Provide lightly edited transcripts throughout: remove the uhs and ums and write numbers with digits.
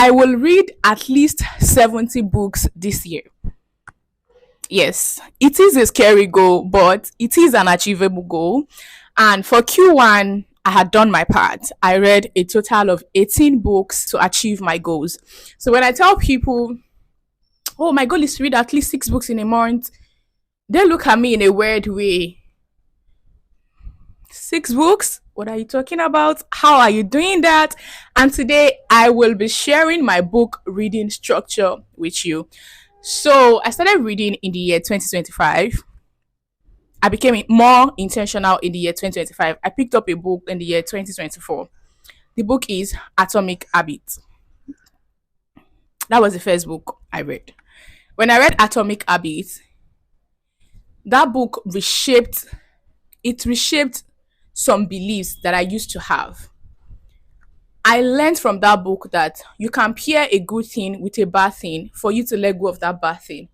I will read at least 70 books this year. Yes, it is a scary goal, but it is an achievable goal. And for Q1, I had done my part. I read a total of 18 books to achieve my goals. So when I tell people, oh, my goal is to read at least 6 books in a month, they look at me in a weird way. 6 books? What are you talking about? How are you doing that? And today I will be sharing my book reading structure with you. So I started reading in the year 2025. I became more intentional in the year 2025. I picked up a book in the year 2024. The book is Atomic Habits. That was the first book I read. When I read Atomic Habits, that book reshaped some beliefs that I used to have. I learned from that book that you can pair a good thing with a bad thing for you to let go of that bad thing.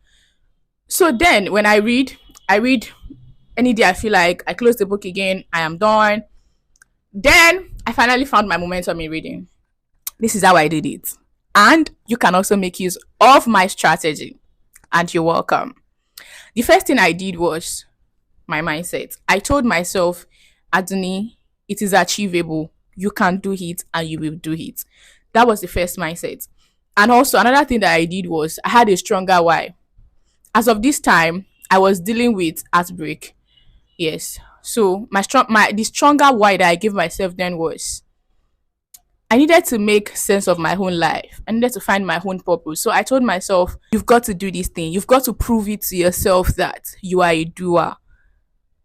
So then when I read any day I feel like, I close the book again, I am done. Then I finally found my momentum in reading. This is how I did it. And you can also make use of my strategy. And you're welcome. The first thing I did was my mindset. I told myself, Aduni, it is achievable. You can do it and you will do it. That was the first mindset. And also another thing that I did was I had a stronger why. As of this time, I was dealing with heartbreak. Yes. So the stronger why that I gave myself then was I needed to make sense of my own life. I needed to find my own purpose. So I told myself, you've got to do this thing. You've got to prove it to yourself that you are a doer.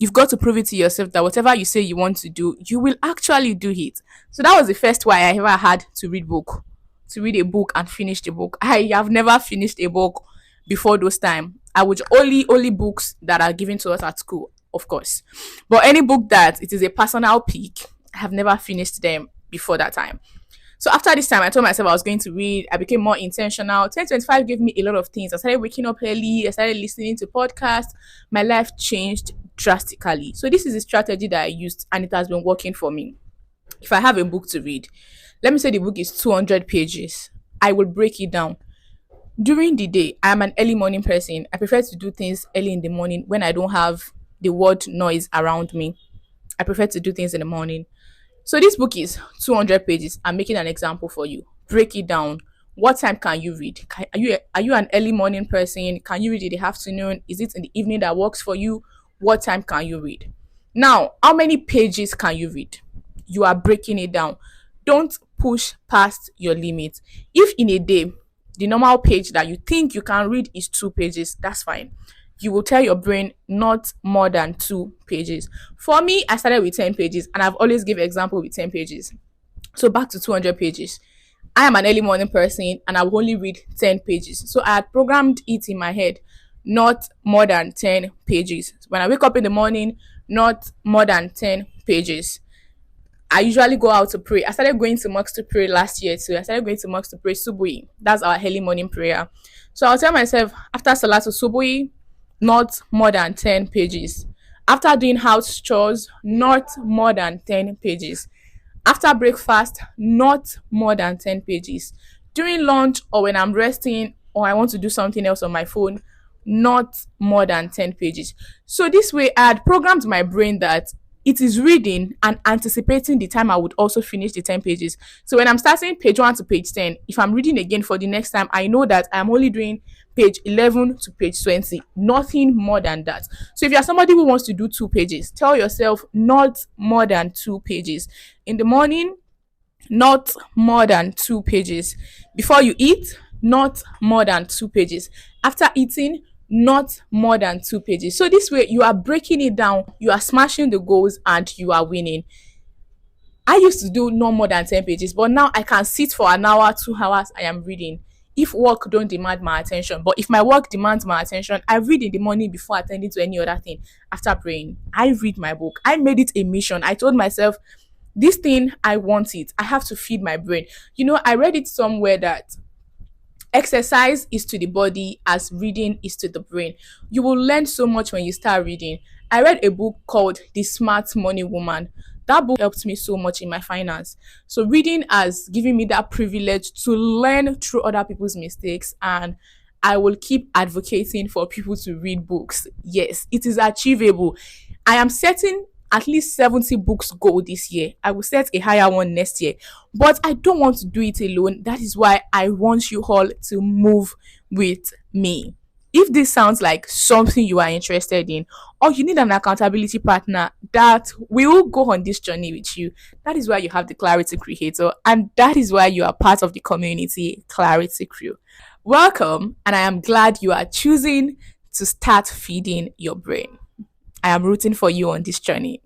You've got to prove it to yourself that whatever you say you want to do, you will actually do it. So that was the first why I ever had to read a book and finish the book. I have never finished a book before those time. I would only books that are given to us at school, of course. But any book that it is a personal pick, I have never finished them before that time. So after this time, I told myself I was going to read. I became more intentional. 2025 gave me a lot of things. I started waking up early. I started listening to podcasts. My life changed drastically. So this is a strategy that I used and it has been working for me. If I have a book to read, let me say the book is 200 pages. I will break it down. During the day, I'm an early morning person. I prefer to do things early in the morning when I don't have the word noise around me. I prefer to do things in the morning. So this book is 200 pages. I'm making an example for you. Break it down. What time can you read? Are you an early morning person? Can you read in the afternoon? Is it in the evening that works for you? What time can you read? Now, how many pages can you read? You are breaking it down. Don't push past your limit. If in a day, the normal page that you think you can read is 2 pages, that's fine. You will tell your brain not more than 2 pages. For me, I started with 10 pages and I've always give example with 10 pages. So back to 200 pages. I am an early morning person and I will only read 10 pages. So I had programmed it in my head, not more than 10 pages. When I wake up in the morning, not more than 10 pages. I usually go out to pray. I started going to mosque to pray last year too. I started going to mosque to pray Subuhi. That's our early morning prayer. So I'll tell myself after Salatu Subuhi, not more than 10 pages. After doing house chores, not more than 10 pages. After breakfast, not more than 10 pages. During lunch or when I'm resting or I want to do something else on my phone, not more than 10 pages. So this way I had programmed my brain that it is reading and anticipating the time I would also finish the 10 pages. So when I'm starting page 1 to page 10, if I'm reading again for the next time, I know that I'm only doing page 11 to page 20, nothing more than that. So if you're somebody who wants to do 2 pages, tell yourself not more than 2 pages. In the morning, not more than 2 pages. Before you eat, not more than 2 pages. After eating, not more than 2 pages. So this way you are breaking it down, you are smashing the goals and you are winning. I used to do no more than 10 pages, but now I can sit for an hour, 2 hours, I am reading. If work don't demand my attention, but if my work demands my attention, I read in the morning before attending to any other thing. After praying, I read my book. I made it a mission. I told myself, this thing, I want it. I have to feed my brain. You know, I read it somewhere that exercise is to the body as reading is to the brain. You will learn so much when you start reading. I read a book called The Smart Money Woman. That book helped me so much in my finance. So reading has given me that privilege to learn through other people's mistakes, and I will keep advocating for people to read books. Yes, it is achievable. I am setting at least 70 books goal this year. I will set a higher one next year. But I don't want to do it alone. That is why I want you all to move with me. If this sounds like something you are interested in, or you need an accountability partner that will go on this journey with you, that is why you have the Clarity Creator, and that is why you are part of the community Clarity Crew. Welcome, and I am glad you are choosing to start feeding your brain. I am rooting for you on this journey.